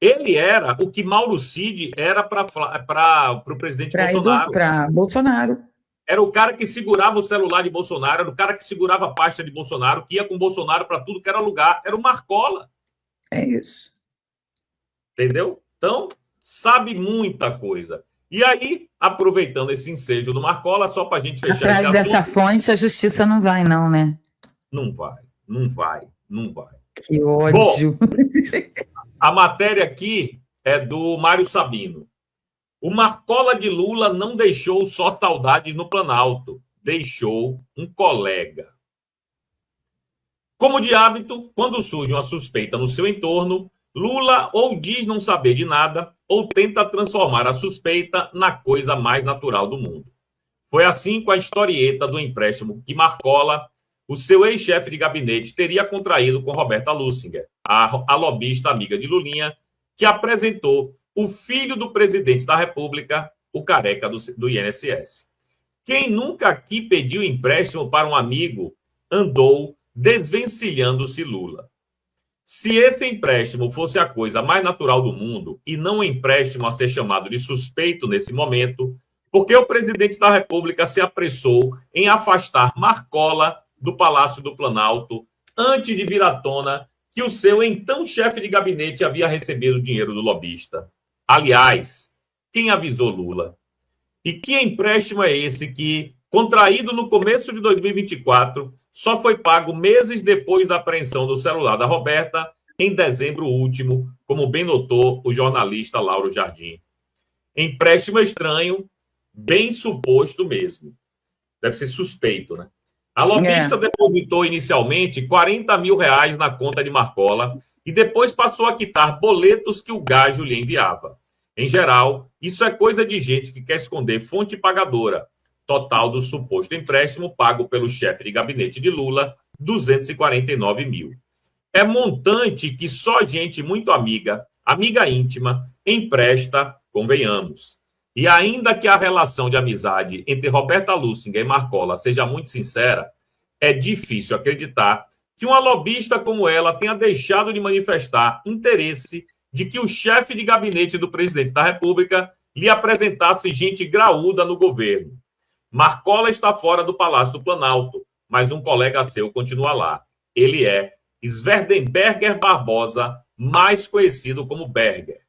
ele era o que Mauro Cid era para o presidente Bolsonaro. Para Bolsonaro. Era o cara que segurava o celular de Bolsonaro, era o cara que segurava a pasta de Bolsonaro, que ia com Bolsonaro para tudo que era lugar. Era o Marcola. É isso. Entendeu? Então, sabe muita coisa. E aí, aproveitando esse ensejo do Marcola, só para a gente fechar Atrás esse dessa assunto... fonte, a justiça não vai, não, né? Não vai, não vai, não vai. Que ódio. Bom, a matéria aqui é do Mário Sabino. O Marcola de Lula não deixou só saudades no Planalto, deixou um colega. Como de hábito, quando surge uma suspeita no seu entorno, Lula ou diz não saber de nada, ou tenta transformar a suspeita na coisa mais natural do mundo. Foi assim com a historieta do empréstimo que Marcola, o seu ex-chefe de gabinete, teria contraído com Roberta Lussinger, a lobista amiga de Lulinha, que apresentou o filho do presidente da República, o careca do INSS. Quem nunca aqui pediu empréstimo para um amigo andou desvencilhando-se Lula. Se esse empréstimo fosse a coisa mais natural do mundo e não um empréstimo a ser chamado de suspeito nesse momento, por que o presidente da República se apressou em afastar Marcola do Palácio do Planalto antes de vir à tona que o seu então chefe de gabinete havia recebido dinheiro do lobista? Aliás, quem avisou Lula? E que empréstimo é esse que, contraído no começo de 2024, só foi pago meses depois da apreensão do celular da Roberta, em dezembro último, como bem notou o jornalista Lauro Jardim? Empréstimo estranho, bem suposto mesmo. Deve ser suspeito, né? A lobista depositou inicialmente R$40 mil na conta de Marcola e depois passou a quitar boletos que o gajo lhe enviava. Em geral, isso é coisa de gente que quer esconder fonte pagadora. Total do suposto empréstimo pago pelo chefe de gabinete de Lula, 249 mil. É montante que só gente muito amiga íntima, empresta, convenhamos. E ainda que a relação de amizade entre Roberta Lussinger e Marcola seja muito sincera, é difícil acreditar que uma lobista como ela tenha deixado de manifestar interesse de que o chefe de gabinete do presidente da República lhe apresentasse gente graúda no governo. Marcola está fora do Palácio do Planalto, mas um colega seu continua lá. Ele é Sverdenberger Barbosa, mais conhecido como Berger.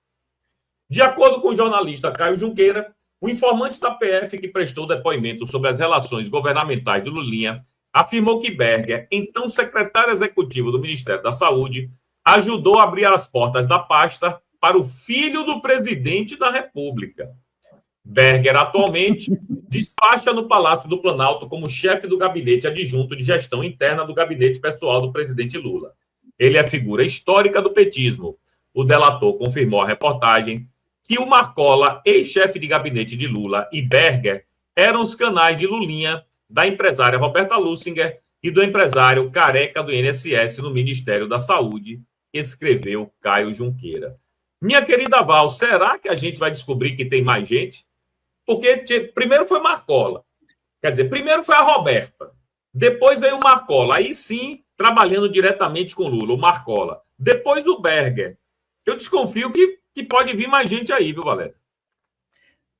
De acordo com o jornalista Caio Junqueira, o informante da PF que prestou depoimento sobre as relações governamentais de Lulinha afirmou que Berger, então secretário executivo do Ministério da Saúde, ajudou a abrir as portas da pasta para o filho do presidente da República. Berger, atualmente, despacha no Palácio do Planalto como chefe do gabinete adjunto de gestão interna do gabinete pessoal do presidente Lula. Ele é figura histórica do petismo. O delator confirmou à reportagem que o Marcola, ex-chefe de gabinete de Lula, e Berger eram os canais de Lulinha, da empresária Roberta Lussinger e do empresário careca do INSS no Ministério da Saúde, escreveu Caio Junqueira. Minha querida Val, será que a gente vai descobrir que tem mais gente? Porque primeiro foi Marcola. Quer dizer, primeiro foi a Roberta. Depois veio o Marcola. Aí sim, trabalhando diretamente com Lula, o Marcola. Depois o Berger. Eu desconfio que pode vir mais gente aí, viu, Valéria?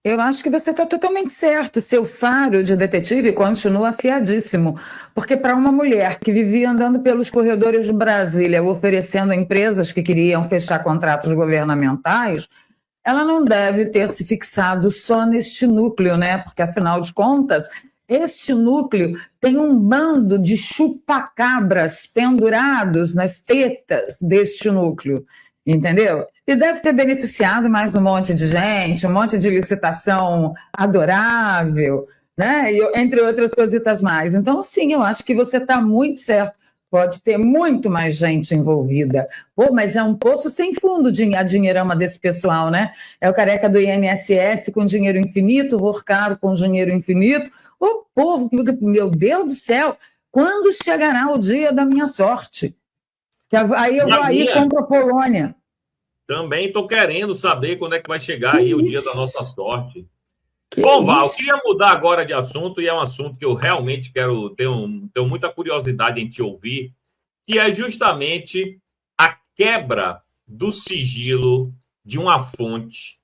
Eu acho que você está totalmente certo. Seu faro de detetive continua afiadíssimo. Porque para uma mulher que vivia andando pelos corredores de Brasília, oferecendo a empresas que queriam fechar contratos governamentais, ela não deve ter se fixado só neste núcleo, né? Porque, afinal de contas, este núcleo tem um bando de chupacabras pendurados nas tetas deste núcleo, entendeu? E deve ter beneficiado mais um monte de gente, um monte de licitação adorável, né? E, entre outras cositas mais. Então, sim, eu acho que você está muito certo. Pode ter muito mais gente envolvida. Pô, mas é um poço sem fundo a dinheirama desse pessoal, né? É o careca do INSS com dinheiro infinito, o Horcaro com dinheiro infinito. O povo, meu Deus do céu, quando chegará o dia da minha sorte? Que aí eu vou aí e compro a Polônia. Também estou querendo saber quando é que vai chegar aí o dia da nossa sorte. Bom, Val, eu queria mudar agora de assunto, e é um assunto que eu realmente tenho muita curiosidade em te ouvir, que é justamente a quebra do sigilo de uma fonte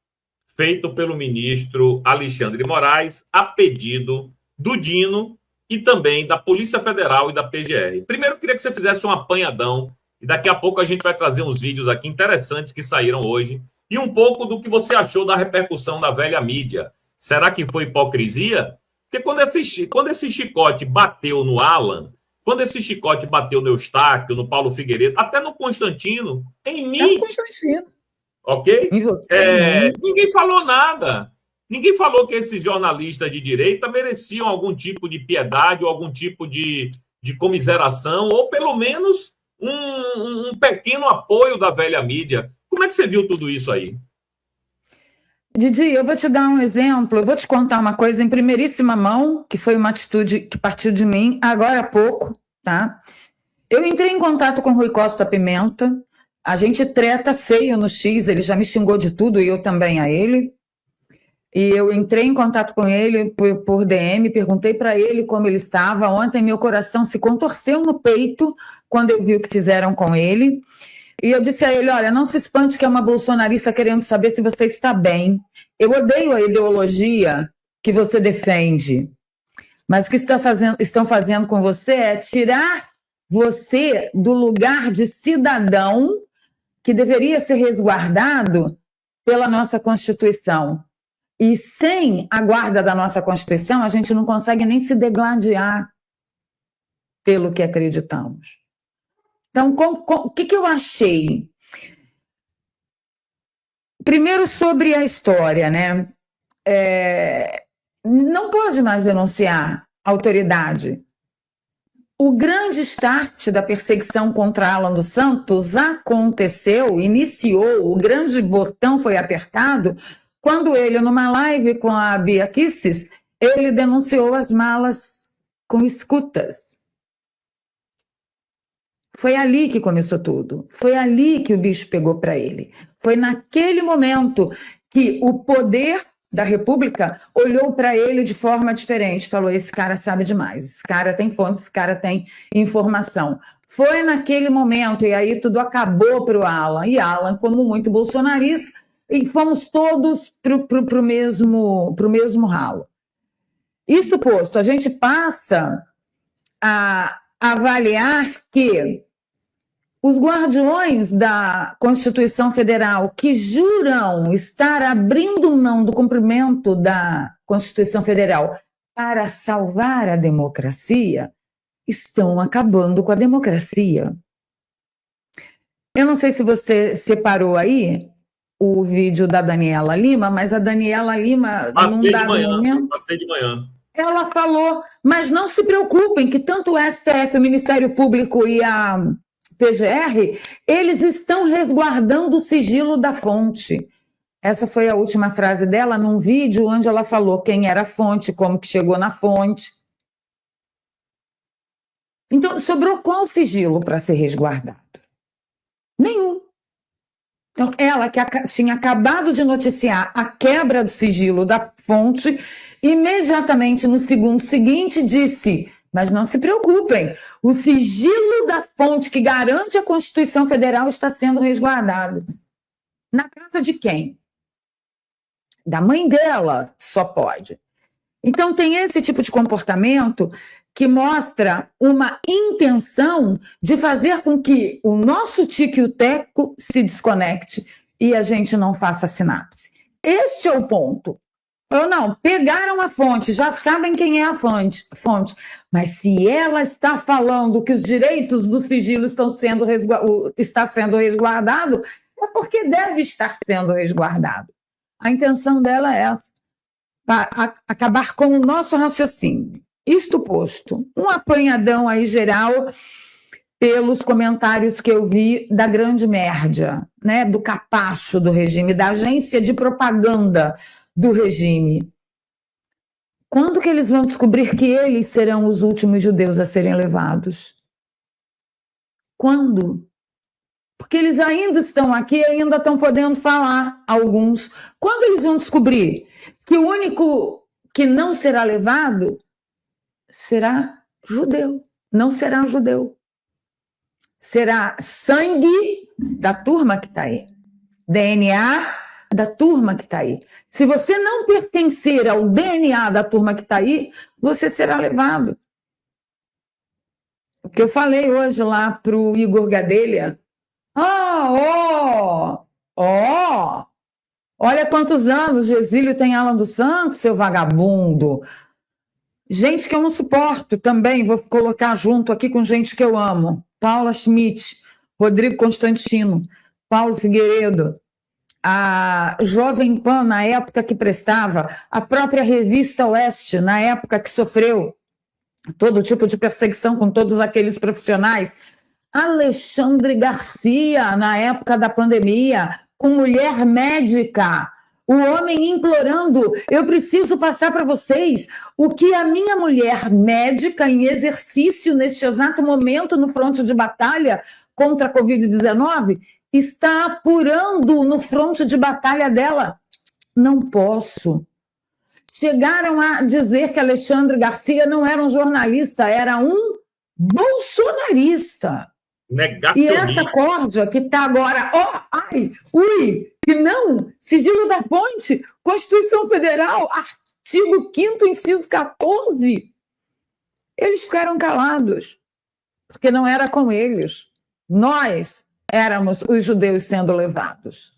feito pelo ministro Alexandre de Moraes, a pedido do Dino e também da Polícia Federal e da PGR. Primeiro, eu queria que você fizesse um apanhadão, e daqui a pouco a gente vai trazer uns vídeos aqui interessantes que saíram hoje, e um pouco do que você achou da repercussão da velha mídia. Será que foi hipocrisia? Porque quando esse chicote bateu no Alan, quando esse chicote bateu no Eustáquio, no Paulo Figueiredo, até no Constantino, em mim... É o Constantino. Ok? Ninguém falou nada. Ninguém falou que esses jornalistas de direita mereciam algum tipo de piedade ou algum tipo de comiseração, ou pelo menos um pequeno apoio da velha mídia. Como é que você viu tudo isso aí? Didi, eu vou te dar um exemplo, eu vou te contar uma coisa em primeiríssima mão, que foi uma atitude que partiu de mim agora há pouco, tá? Eu entrei em contato com o Rui Costa Pimenta, a gente treta feio no X, ele já me xingou de tudo e eu também a ele. E eu entrei em contato com ele por DM, perguntei para ele como ele estava. Ontem meu coração se contorceu no peito quando eu vi o que fizeram com ele. E eu disse a ele, olha, não se espante que é uma bolsonarista querendo saber se você está bem. Eu odeio a ideologia que você defende. Mas o que estão fazendo com você é tirar você do lugar de cidadão que deveria ser resguardado pela nossa Constituição. E sem a guarda da nossa Constituição, a gente não consegue nem se degladiar pelo que acreditamos. Então, o que eu achei? Primeiro, sobre a história, né? Não pode mais denunciar a autoridade. O grande start da perseguição contra Alan dos Santos aconteceu, iniciou, o grande botão foi apertado quando ele, numa live com a Bia Kicis, ele denunciou as malas com escutas. Foi ali que começou tudo. Foi ali que o bicho pegou para ele. Foi naquele momento que o poder da República olhou para ele de forma diferente. Falou, esse cara sabe demais, esse cara tem fonte, esse cara tem informação. Foi naquele momento, e aí tudo acabou para o Alan. E Alan, como muito bolsonarista, e fomos todos para o mesmo ralo. Isso posto, a gente passa a avaliar que os guardiões da Constituição Federal que juram estar abrindo mão do cumprimento da Constituição Federal para salvar a democracia, estão acabando com a democracia. Eu não sei se você separou aí o vídeo da Daniela Lima, mas a Daniela Lima, num dado momento... Passei de manhã. Ela falou, mas não se preocupem que tanto o STF, o Ministério Público e a PGR, eles estão resguardando o sigilo da fonte. Essa foi a última frase dela num vídeo onde ela falou quem era a fonte, como que chegou na fonte. Então, sobrou qual sigilo para ser resguardado? Nenhum. Então, ela que tinha acabado de noticiar a quebra do sigilo da fonte, imediatamente no segundo seguinte disse, mas não se preocupem, o sigilo da fonte que garante a Constituição Federal está sendo resguardado. Na casa de quem? Da mãe dela, só pode. Então tem esse tipo de comportamento que mostra uma intenção de fazer com que o nosso tico e o teco se desconecte e a gente não faça sinapse. Este é o ponto. Ou não, pegaram a fonte, já sabem quem é a fonte, mas se ela está falando que os direitos do sigilo está sendo resguardado, é porque deve estar sendo resguardado. A intenção dela é essa, para acabar com o nosso raciocínio. Isto posto, um apanhadão aí geral pelos comentários que eu vi da grande média, né, do capacho do regime, da agência de propaganda do regime. Quando que eles vão descobrir que eles serão os últimos judeus a serem levados? Quando? Porque eles ainda estão aqui, ainda estão podendo falar, alguns. Quando eles vão descobrir que o único que não será levado será judeu, não será judeu. Será sangue da turma que está aí, DNA da turma que está aí. Se você não pertencer ao DNA da turma que está aí, você será levado. O que eu falei hoje lá para o Igor Gadelha, olha quantos anos de exílio tem Alan dos Santos, seu vagabundo. Gente que eu não suporto também, vou colocar junto aqui com gente que eu amo. Paula Schmidt, Rodrigo Constantino, Paulo Figueiredo, a Jovem Pan, na época que prestava, a própria Revista Oeste, na época que sofreu todo tipo de perseguição com todos aqueles profissionais, Alexandre Garcia, na época da pandemia, com mulher médica, o homem implorando, eu preciso passar para vocês o que a minha mulher médica em exercício neste exato momento no fronte de batalha contra a Covid-19 está apurando no fronte de batalha dela. Não posso, chegaram a dizer que Alexandre Garcia não era um jornalista, era um bolsonarista. E essa corda que está agora, que não, sigilo da fonte, Constituição Federal, artigo 5º, inciso 14, eles ficaram calados, porque não era com eles. Nós éramos os judeus sendo levados.